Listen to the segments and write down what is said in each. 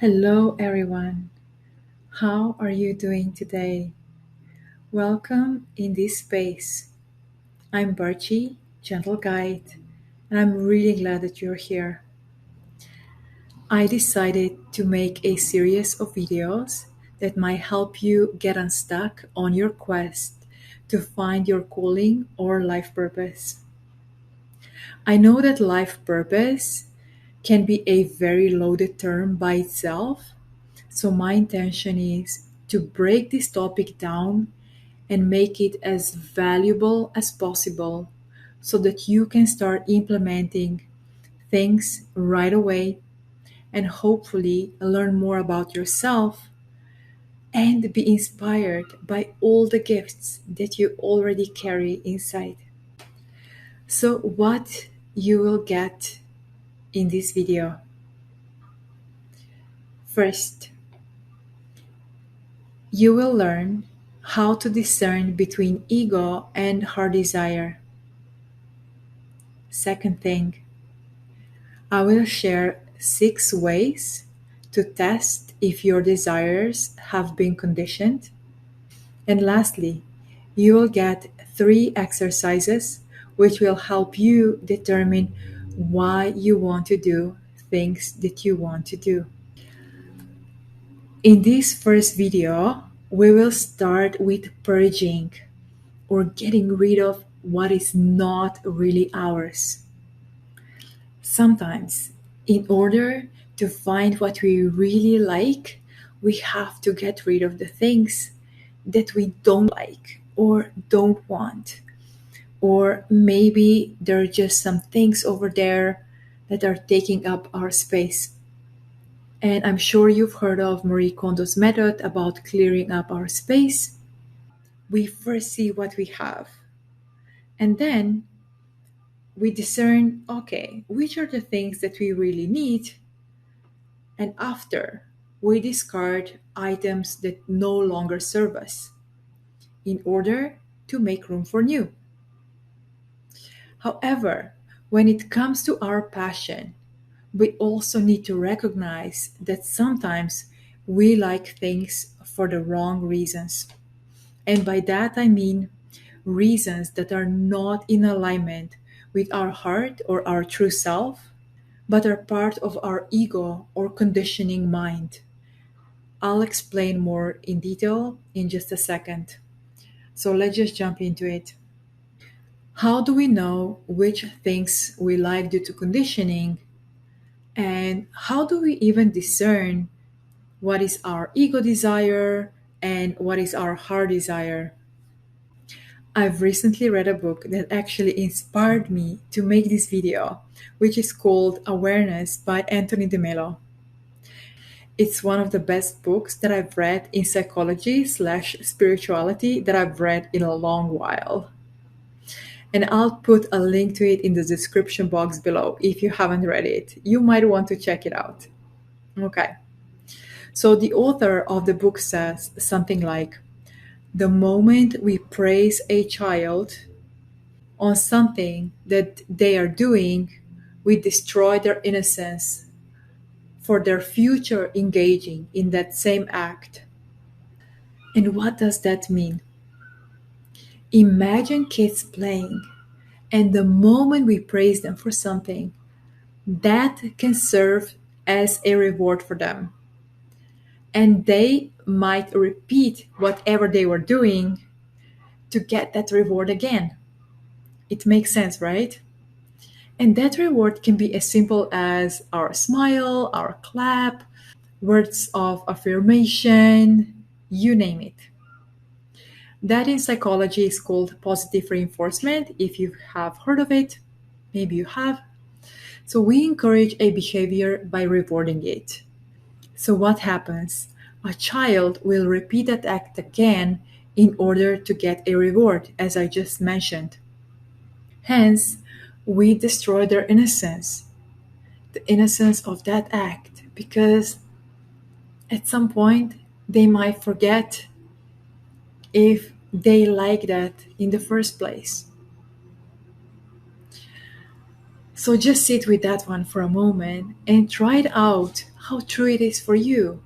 Hello, everyone. How are you doing today? Welcome in this space. I'm Barchi, Gentle Guide, and I'm really glad that you're here. I decided to make a series of videos that might help you get unstuck on your quest to find your calling or life purpose. I know that life purpose can be a very loaded term by itself. So, my intention is to break this topic down and make it as valuable as possible so that you can start implementing things right away and hopefully learn more about yourself and be inspired by all the gifts that you already carry inside. So, what you will get in this video. First, you will learn how to discern between ego and heart desire. Second thing, I will share 6 ways to test if your desires have been conditioned. And lastly, you will get 3 exercises which will help you determine why you want to do things that you want to do. In this first video, we will start with purging or getting rid of what is not really ours. Sometimes, in order to find what we really like, we have to get rid of the things that we don't like or don't want. Or maybe there are just some things over there that are taking up our space. And I'm sure you've heard of Marie Kondo's method about clearing up our space. We first see what we have, and then we discern, okay, which are the things that we really need, and after we discard items that no longer serve us in order to make room for new. However, when it comes to our passion, we also need to recognize that sometimes we like things for the wrong reasons. And by that I mean reasons that are not in alignment with our heart or our true self, but are part of our ego or conditioning mind. I'll explain more in detail in just a second. So let's just jump into it. How do we know which things we like due to conditioning? And how do we even discern what is our ego desire and what is our heart desire? I've recently read a book that actually inspired me to make this video, which is called Awareness by Anthony DeMello. It's one of the best books that I've read in psychology/spirituality that I've read in a long while. And I'll put a link to it in the description box below if you haven't read it. You might want to check it out. Okay. So the author of the book says something like, the moment we praise a child on something that they are doing, we destroy their innocence for their future engaging in that same act. And what does that mean? Imagine kids playing, and the moment we praise them for something, that can serve as a reward for them. And they might repeat whatever they were doing to get that reward again. It makes sense, right? And that reward can be as simple as our smile, our clap, words of affirmation, you name it. That in psychology is called positive reinforcement. If you have heard of it, maybe you have. So we encourage a behavior by rewarding it. So what happens? A child will repeat that act again in order to get a reward, as I just mentioned. Hence, we destroy their innocence, the innocence of that act, because at some point they might forget if they like that in the first place. So just sit with that one for a moment and try it out. how true it is for you.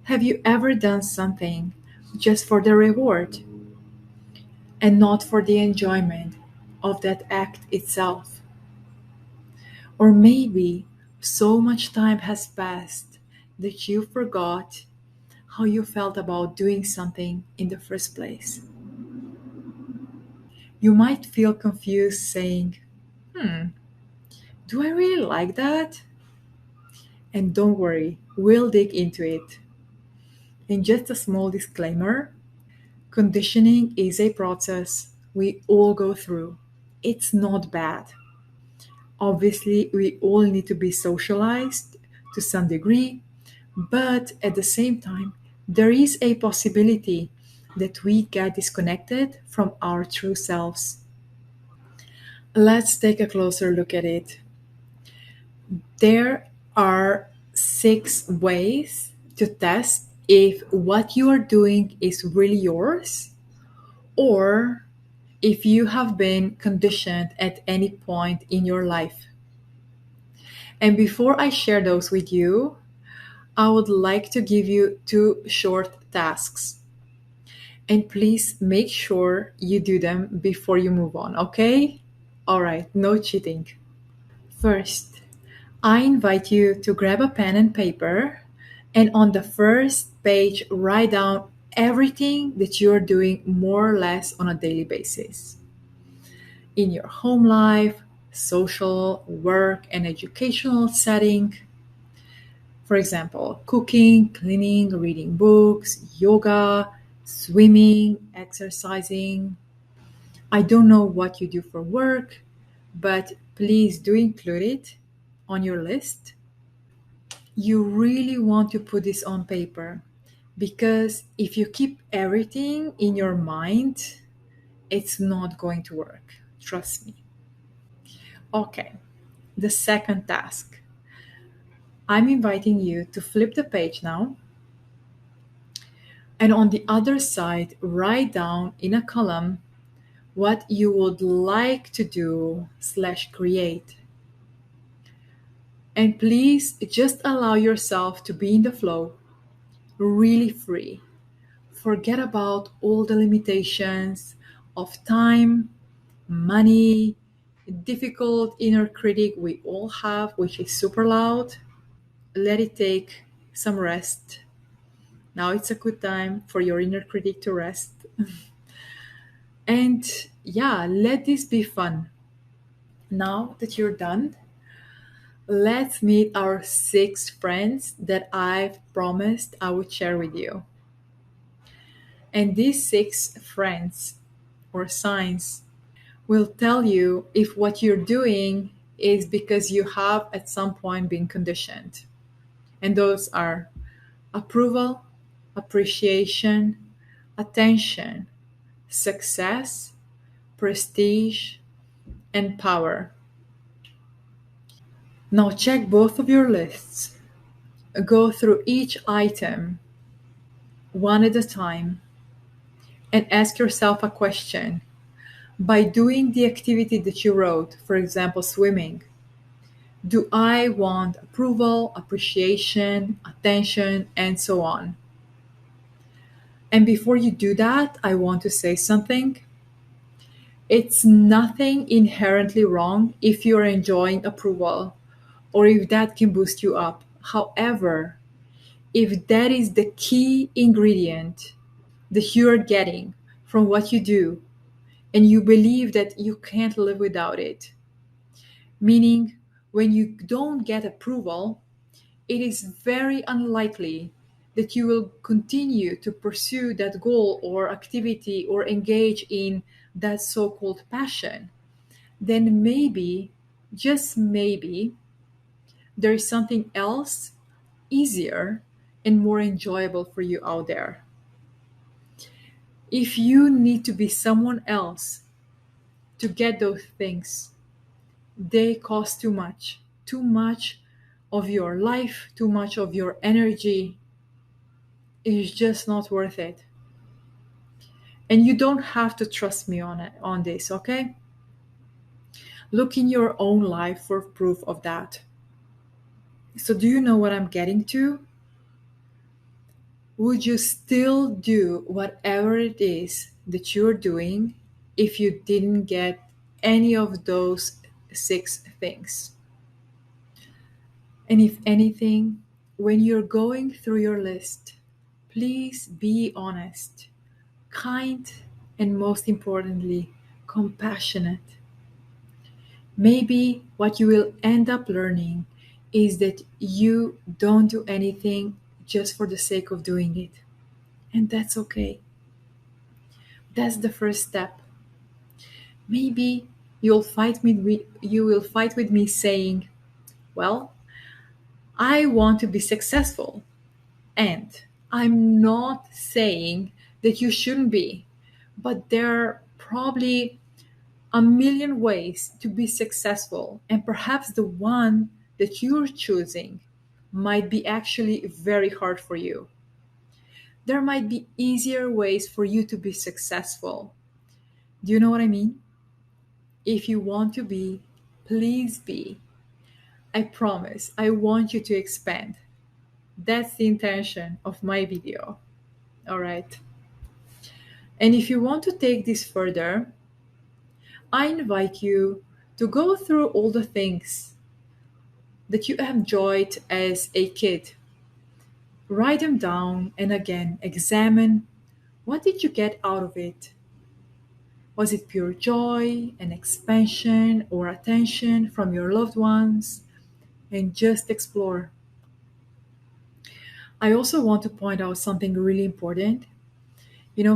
Have you ever done something just for the reward and not for the enjoyment of that act itself? Or maybe so much time has passed that you forgot how you felt about doing something in the first place. You might feel confused saying, do I really like that? And don't worry, we'll dig into it. And just a small disclaimer, conditioning is a process we all go through. It's not bad. Obviously, we all need to be socialized to some degree, but at the same time, there is a possibility that we get disconnected from our true selves. Let's take a closer look at it. There are 6 ways to test if what you are doing is really yours or if you have been conditioned at any point in your life. And before I share those with you, I would like to give you 2 short tasks. And please make sure you do them before you move on, okay? All right, no cheating. First, I invite you to grab a pen and paper and on the first page write down everything that you're doing more or less on a daily basis. In your home life, social, work, and educational setting. For example, cooking, cleaning, reading books, yoga, swimming, exercising. I don't know what you do for work, but please do include it on your list. You really want to put this on paper because if you keep everything in your mind, it's not going to work. Trust me. Okay, the second task. I'm inviting you to flip the page now and on the other side, write down in a column what you would like to do slash create. And please just allow yourself to be in the flow, really free. Forget about all the limitations of time, money, difficult inner critic we all have, which is super loud. Let it take some rest. Now it's a good time for your inner critic to rest. And yeah, let this be fun. Now that you're done, let's meet our 6 friends that I've promised I would share with you. And these 6 friends or signs will tell you if what you're doing is because you have at some point been conditioned. And those are approval, appreciation, attention, success, prestige, and power. Now check both of your lists. Go through each item one at a time and ask yourself a question. By doing the activity that you wrote, for example, swimming, do I want approval, appreciation, attention, and so on? And before you do that, I want to say something. It's nothing inherently wrong if you're enjoying approval or if that can boost you up. However, if that is the key ingredient that you're getting from what you do and you believe that you can't live without it, meaning when you don't get approval, it is very unlikely that you will continue to pursue that goal or activity or engage in that so-called passion. Then maybe, just maybe, there is something else easier and more enjoyable for you out there. If you need to be someone else to get those things, they cost too much. Too much of your life, too much of your energy is just not worth it. And you don't have to trust me on this, okay? Look in your own life for proof of that. So, do you know what I'm getting to? Would you still do whatever it is that you're doing if you didn't get any of those six things? And if anything, when you're going through your list, please be honest, kind, and most importantly, compassionate. Maybe what you will end up learning is that you don't do anything just for the sake of doing it. And that's okay. That's the first step. Maybe you will fight with me saying, "Well, I want to be successful." And I'm not saying that you shouldn't be, but there are probably a million ways to be successful, and perhaps the one that you're choosing might be actually very hard for you. There might be easier ways for you to be successful. Do you know what I mean? If you want to be, please be. I promise, I want you to expand. That's the intention of my video. All right. And if you want to take this further, I invite you to go through all the things that you enjoyed as a kid. Write them down and again examine, what did you get out of it? Was it pure joy, an expansion, or attention from your loved ones? And just explore. I also want to point out something really important.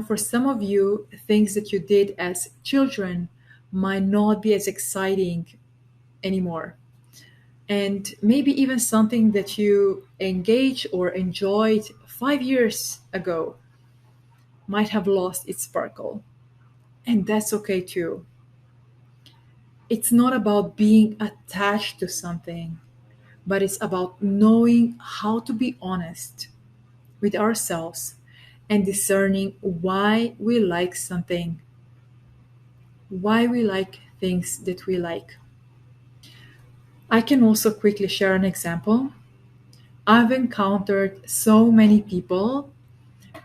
For some of you, things that you did as children might not be as exciting anymore. And maybe even something that you engaged or enjoyed 5 years ago might have lost its sparkle. And that's okay too. It's not about being attached to something, but it's about knowing how to be honest with ourselves and discerning why we like something, why we like things that we like. I can also quickly share an example. I've encountered so many people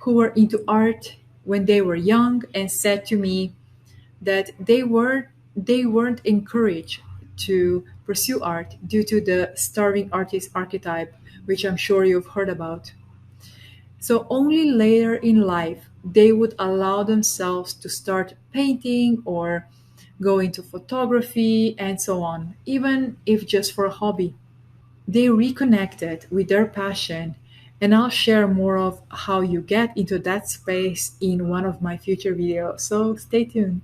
who were into art when they were young and said to me that they weren't encouraged to pursue art due to the starving artist archetype, which I'm sure you've heard about. So only later in life they would allow themselves to start painting or go into photography and so on, even if just for a hobby. They reconnected with their passion, and I'll share more of how you get into that space in one of my future videos. So stay tuned.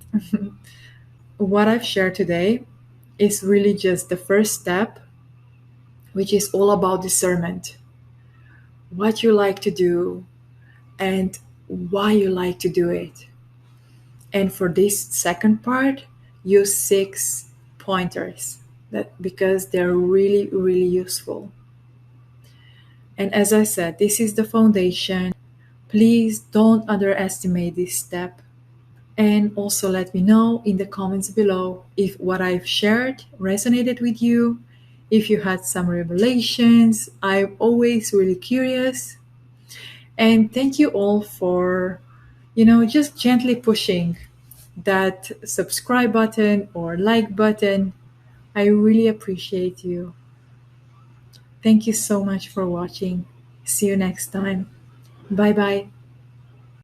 What I've shared today is really just the first step, which is all about discernment. What you like to do and why you like to do it. And for this second part, use 6 pointers that because they're really, really useful. And as I said, this is the foundation. Please don't underestimate this step. And also let me know in the comments below if what I've shared resonated with you, if you had some revelations. I'm always really curious. And thank you all for, just gently pushing that subscribe button or like button. I really appreciate you. Thank you so much for watching. See you next time. Bye bye.